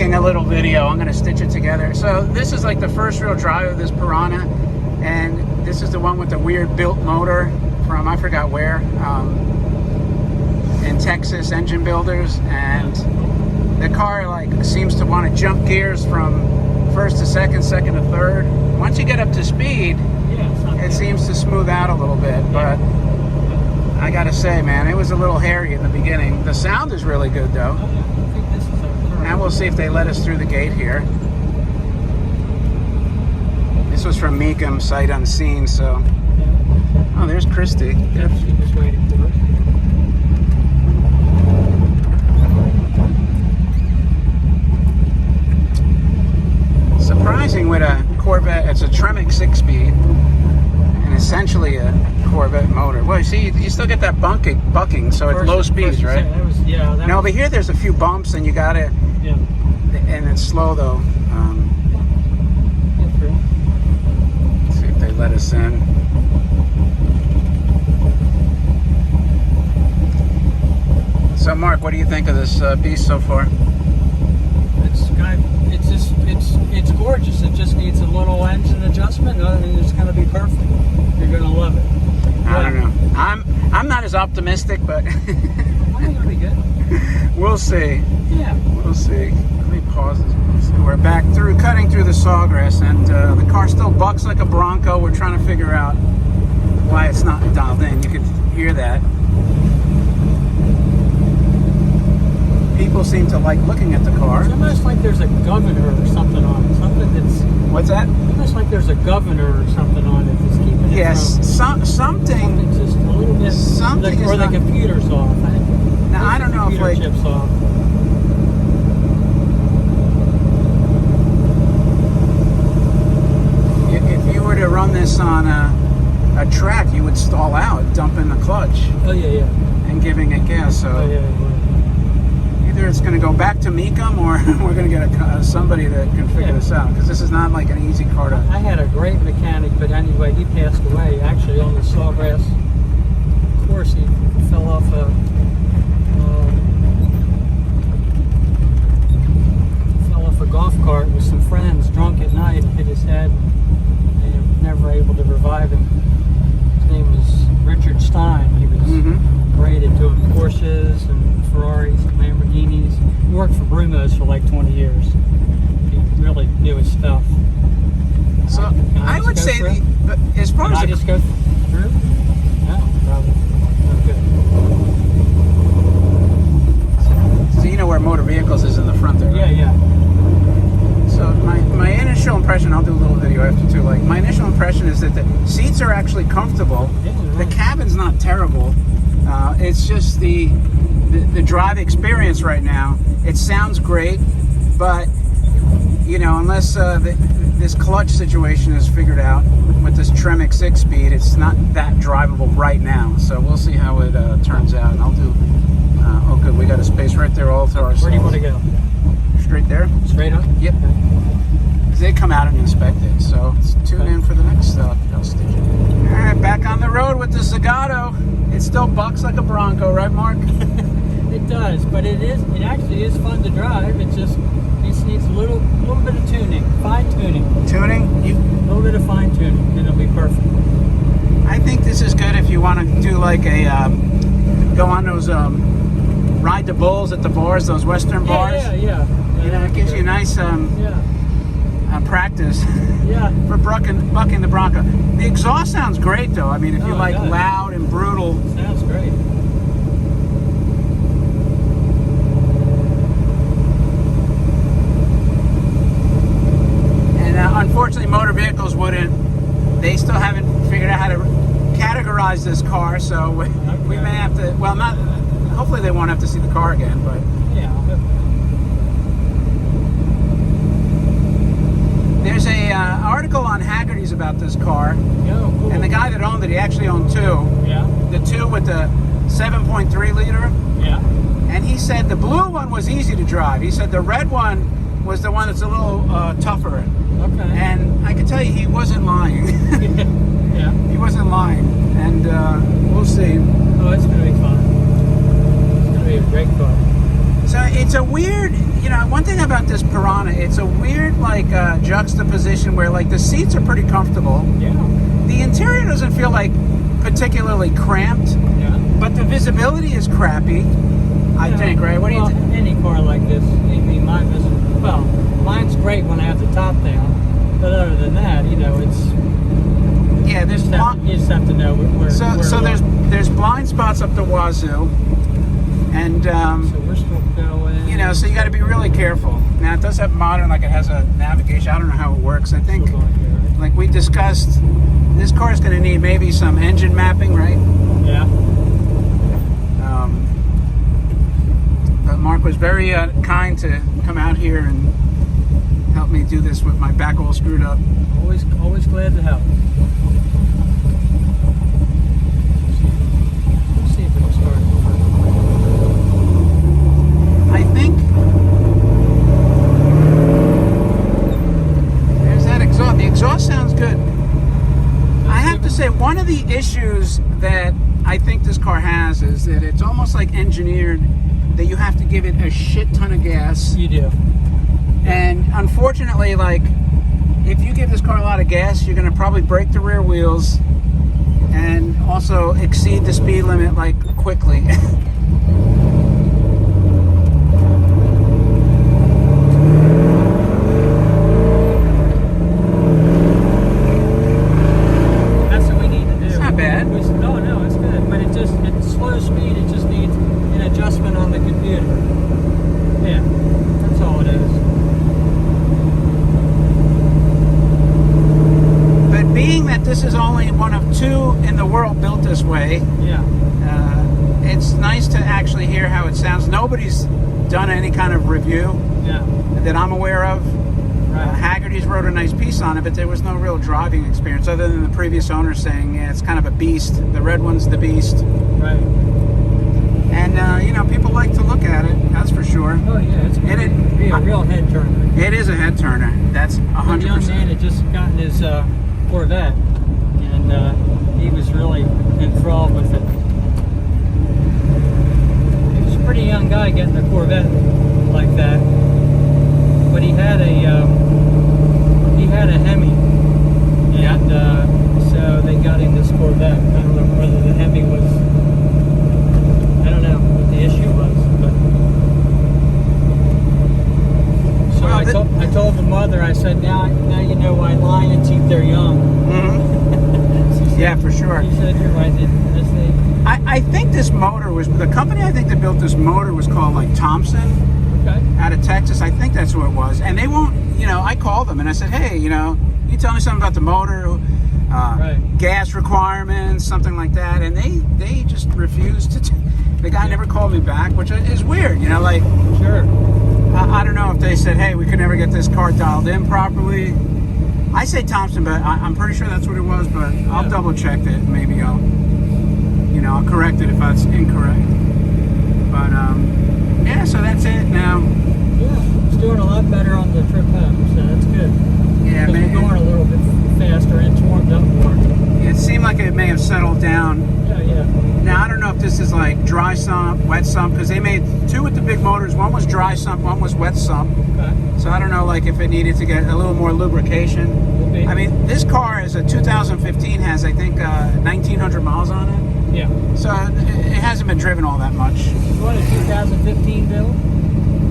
making a little video. I'm gonna stitch it together. So this is like the first real drive of this Perana, and this is the one with the weird built motor from I forgot where, in Texas, Engine Builders, and the car like seems to want to jump gears from first to second, second to third. Once you get up to speed, it seems to smooth out a little bit, but I gotta say, man, it was a little hairy in the beginning. The sound is really good though. Now we'll see if they let us through the gate here. This was from Meekum, sight unseen, so. Oh, there's Christy. Yeah, she was waiting for us. Surprising with a Corvette, it's a Tremec 6-speed, and essentially a Corvette motor. Well, you see, you still get that bucking, so it's low speeds, right? No, but here there's a few bumps, and you gotta, and it's slow though. Let's see if they let us in. So, Mark, what do you think of this beast so far? It's gorgeous. It just needs a little engine adjustment, and it's going to be perfect. You're going to love it. I don't know. I'm not as optimistic, but I think it'll be good. We'll see. Yeah, we'll see. Let me pause this. So we're back cutting through the sawgrass, and the car still bucks like a Bronco. We're trying to figure out why it's not dialed in. You could hear that. People seem to like looking at the car. It's almost like there's a governor or something on it. Something that's. What's that? Almost like there's a governor or something on it that's keeping it. Yes, something. Something just a little bit. Something or the computer's off. Now I don't know if like. Chips off. If you were to run this on a track, you would stall out, dumping the clutch. Oh yeah. And giving it gas. So. Oh yeah. Either it's going to go back to Meekum, or we're going to get somebody that can figure this out, because this is not like an easy car to. I had a great mechanic, but anyway, he passed away actually on the sawgrass course. He fell off a golf cart with some friends, drunk at night, hit his head. They were never able to revive him. His name was Richard Stein. He was great at doing Porsches and Ferraris and Lamborghinis. He worked for Brumos for like 20 years. He really knew his stuff. So I would say, but as far as I just go through? No, probably. Okay. So you know where motor vehicles is in the front there, right? Yeah. So my initial impression, I'll do a little video after too. Like my initial impression is that the seats are actually comfortable. Yeah, the cabin's not terrible. It's just the drive experience right now. It sounds great, but you know, unless this clutch situation is figured out with this Tremec 6-speed, it's not that drivable right now. So we'll see how it turns out. And I'll do. Oh, good. We got a space right there all to ourselves. Where do you want to go? Straight there. Straight up. Yep. They come out and inspect it. So let's tune in for the next stop. I'll stitch it. All right, back on the road with the Zagato. It still bucks like a Bronco, right, Mark? It does, but it actually is fun to drive. It just needs a little bit of tuning, fine tuning. Tuning? A little bit of fine tuning, and it'll be perfect. I think this is good if you want to do like a go on those ride the bulls at the bars, those Western bars. Yeah. You know, it gives you a nice practice. Yeah. For bucking the Bronco. The exhaust sounds great though. I mean, if you like loud and brutal. Sounds great. And unfortunately, motor vehicles wouldn't. They still haven't figured out how to categorize this car, so we may have to. Well, not. Hopefully, they won't have to see the car again, but. Yeah. There's a article on Haggerty's about this car. Oh, cool. And the guy that owned it, he actually owned two. Yeah. The two with the 7.3 liter. Yeah. And he said the blue one was easy to drive. He said the red one was the one that's a little tougher. Okay. And I can tell you he wasn't lying. Yeah. He wasn't lying. And we'll see. Oh, it's going to be fun. It's going to be a great car. So it's a weird, you know, one thing about this Perana, it's a weird like juxtaposition where like the seats are pretty comfortable. Yeah. The interior doesn't feel like particularly cramped, Yeah. but the visibility is crappy. I think, right? What do you think? Any car like this, I mean, mine's great when I have the top down, but other than that, you know, it's Yeah, there's you just have to know where. so there's blind spots up the wazoo, and so we're still going. you know, so you got to be really careful. Now it does have modern, like it has a navigation. I don't know how it works. I think, Still going here, right? like we discussed, this car is going to need maybe some engine mapping, right? Yeah. But Mark was very kind to come out here and help me do this with my back all screwed up. Always glad to help. Let's see if it'll start. I think there's that exhaust. The exhaust sounds good. I have to say, one of the issues that I think this car has is that it's almost like engineered that you have to give it a shit ton of gas. You do. And unfortunately, like, if you give this car a lot of gas, you're going to probably break the rear wheels and also exceed the speed limit, like, quickly. That's what we need to do. It's not bad. No, it's good. But at slow speed, it just needs an adjustment on the computer. Yeah, that's all it is. But being that this is only one of two in the world built this way, Yeah. it's nice to actually hear how it sounds. Nobody's done any kind of review Yeah. that I'm aware of. Right. Haggerty's wrote a nice piece on it, but there was no real driving experience other than the previous owner saying, yeah, it's kind of a beast. The red one's the beast. Right. And, you know, people like to look at it, that's for sure. Oh yeah, it's going to be a real head turner. It is a head turner. That's The young 100%. man had just gotten his Corvette, and he was really enthralled with it. He was a pretty young guy getting a Corvette like that, but he had a Hemi, and so they got him this Corvette. I don't know whether the Hemi was, I don't know what the issue was, but so Well, I told the mother, I said, now you know why lions eat their young. Mhm. She said, Yeah, for sure. She said, you're right. I think this motor was, the company I think that built this motor was called like Thompson Okay. out of Texas. I think that's who it was. And they won't, you know, I called them and I said, hey, you know, you tell me something about the motor, Right. gas requirements, something like that. And they just refused to, the guy never called me back, which is weird, you know, like, Sure. I don't know if they said, hey, we could never get this car dialed in properly. I say Thompson, but I'm pretty sure that's what it was, but I'll Yeah. double check it and maybe I'll correct it if that's incorrect. But, yeah, so that's it now. Yeah, it's doing a lot better on the trip home, so that's good. Yeah, Because we're going a little bit faster and it's warmed up more. it seemed like it may have settled down. Yeah. Now, I don't know if this is like dry sump, wet sump, because they made two with the big motors. One was dry sump, one was wet sump. Okay. So I don't know, like, if it needed to get a little more lubrication. Will be. I mean, this car is a 2015, has, I think, 1,900 miles on it. Yeah. So it hasn't been driven all that much. What, a 2015 build?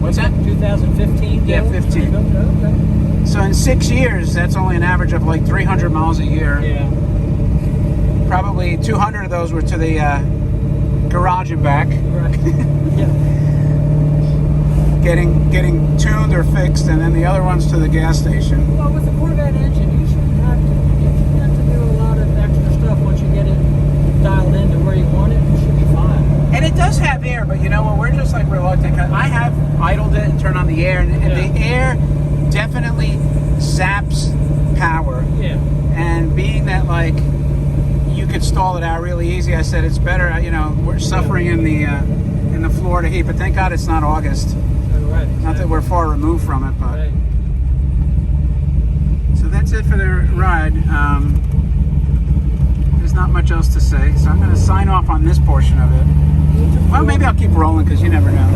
What's that? 2015 build? Yeah, 15. Okay. So in 6 years, that's only an average of like 300 miles a year. Yeah. Probably 200 of those were to the garage and back, Right. Yeah. getting tuned or fixed, and then the other ones to the gas station. Well, with the Corvette engine, you shouldn't have to do a lot of extra stuff once you get it dialed into where you want it. It should be fine. And it does have air, but you know what? We're just like reluctant. 'Cause I have idled it and turned on the air, and the air definitely zaps power. Yeah. And being that like you could stall it out really easy, I said it's better. You know, we're suffering in the Florida heat, but thank God it's not August. Right. Not that we're far removed from it, but Right. so that's it for the ride. There's not much else to say, so I'm going to sign off on this portion of it. Well, maybe I'll keep rolling because you never know.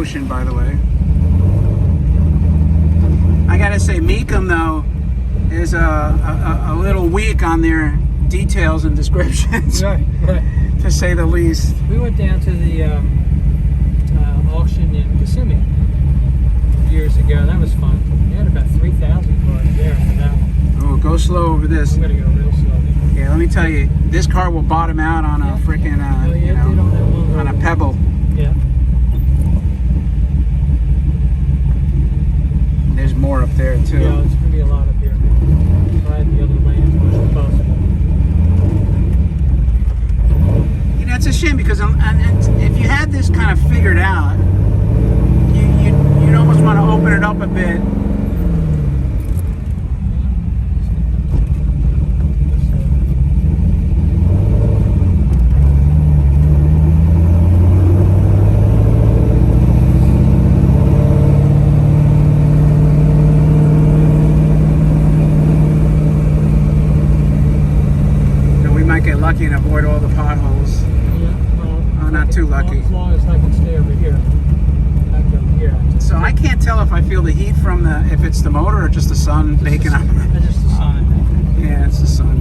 motion, by the way. I gotta say, Mecum though is a little weak on their details and descriptions, Right. to say the least. We went down to the auction in Kissimmee years ago. That was fun. They had about 3,000 cars there for that one. Oh, go slow over this. I'm gonna go real slow. Yeah, let me tell you, this car will bottom out on a freaking, Oh, yeah, you it did on that one on a road. pebble. Yeah. There's more up there too. Yeah, it's gonna be a lot up here. Try the other lane as much as possible. You know, it's a shame because and if you had this kind of figured out, you'd almost want to open it up a bit. Get lucky and avoid all the potholes. Yeah, well, Oh, not too lucky. As long as I can stay over here. Back over here. So I can't tell if I feel the heat from if it's the motor or just the sun baking up. That's just the sun, I think. Yeah, it's the sun.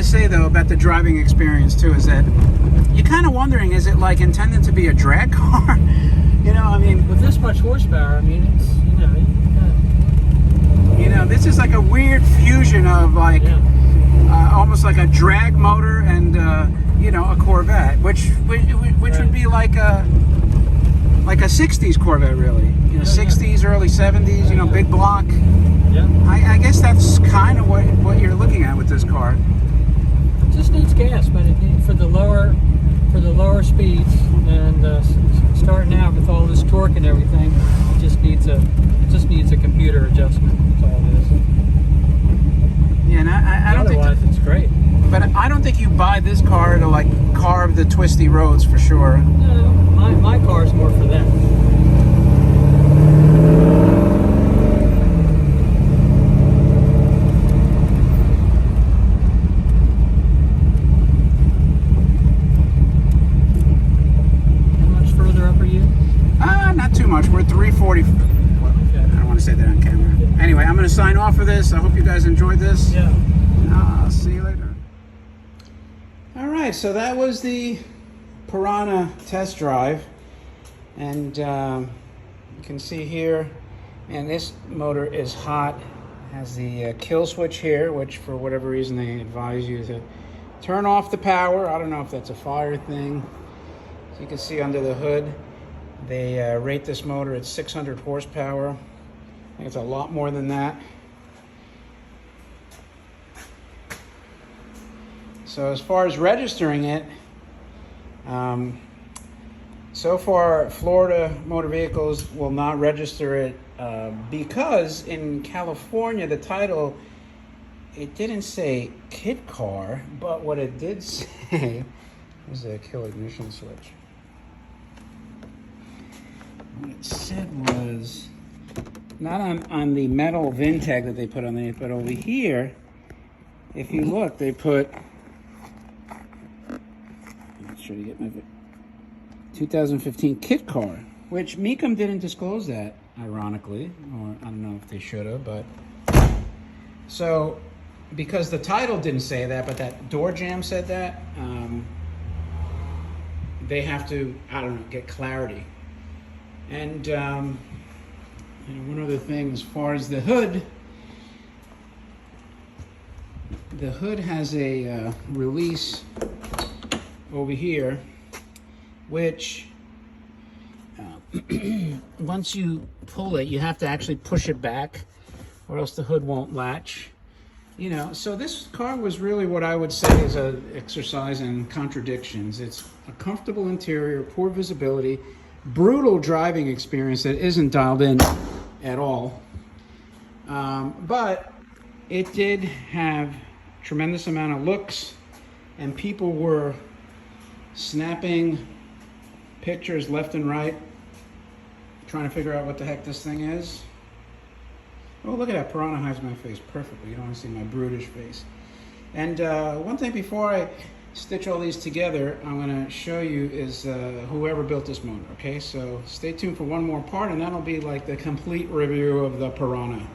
Say though about the driving experience too is that you're kind of wondering, is it like intended to be a drag car? You know, I mean, with this much horsepower, I mean, it's, you know, this is like a weird fusion of like almost like a drag motor and you know, a Corvette, which would be like a 60s Corvette, really. You know, 60s, early 70s. You know, big block. Yeah. I guess that's kind of what you're looking at with this car. Just needs gas, but it needs for the lower speeds, and starting out with all this torque and everything, it just needs a computer adjustment. That's all it is. Yeah, and I don't think. Otherwise, it's great. But I don't think you buy this car to like carve the twisty roads for sure. No, my car's more for that. Not too much. We're 340. Well, okay. I don't want to say that on camera. Yeah. Anyway, I'm going to sign off for this. I hope you guys enjoyed this. Yeah. I'll see you later. All right, so that was the Perana test drive. And you can see here, and this motor is hot. It has the kill switch here, which for whatever reason they advise you to turn off the power. I don't know if that's a fire thing. So you can see under the hood, they rate this motor at 600 horsepower. I think it's a lot more than that. So as far as registering it, so far Florida Motor Vehicles will not register it because in California the title, it didn't say kit car, but what it did say was a kill ignition switch. What it said was, not on the metal VIN tag that they put underneath, but over here, if you look, they put, let's try to get my 2015 kit car, which Mecum didn't disclose that, ironically, or I don't know if they should have, but, so, because the title didn't say that, but that door jamb said that, they have to, I don't know, get clarity. And one other thing, as far as the hood has a release over here, which once you pull it, you have to actually push it back, or else the hood won't latch. You know, so this car was really what I would say is a exercise in contradictions. It's a comfortable interior, poor visibility, brutal driving experience that isn't dialed in at all. But it did have tremendous amount of looks, and people were snapping pictures left and right, trying to figure out what the heck this thing is. Oh, look at that. Perana hides my face perfectly. You don't want to see my brutish face. And one thing before I stitch all these together, I'm going to show you is whoever built this motor. Okay, so stay tuned for one more part, and that'll be like the complete review of the Perana.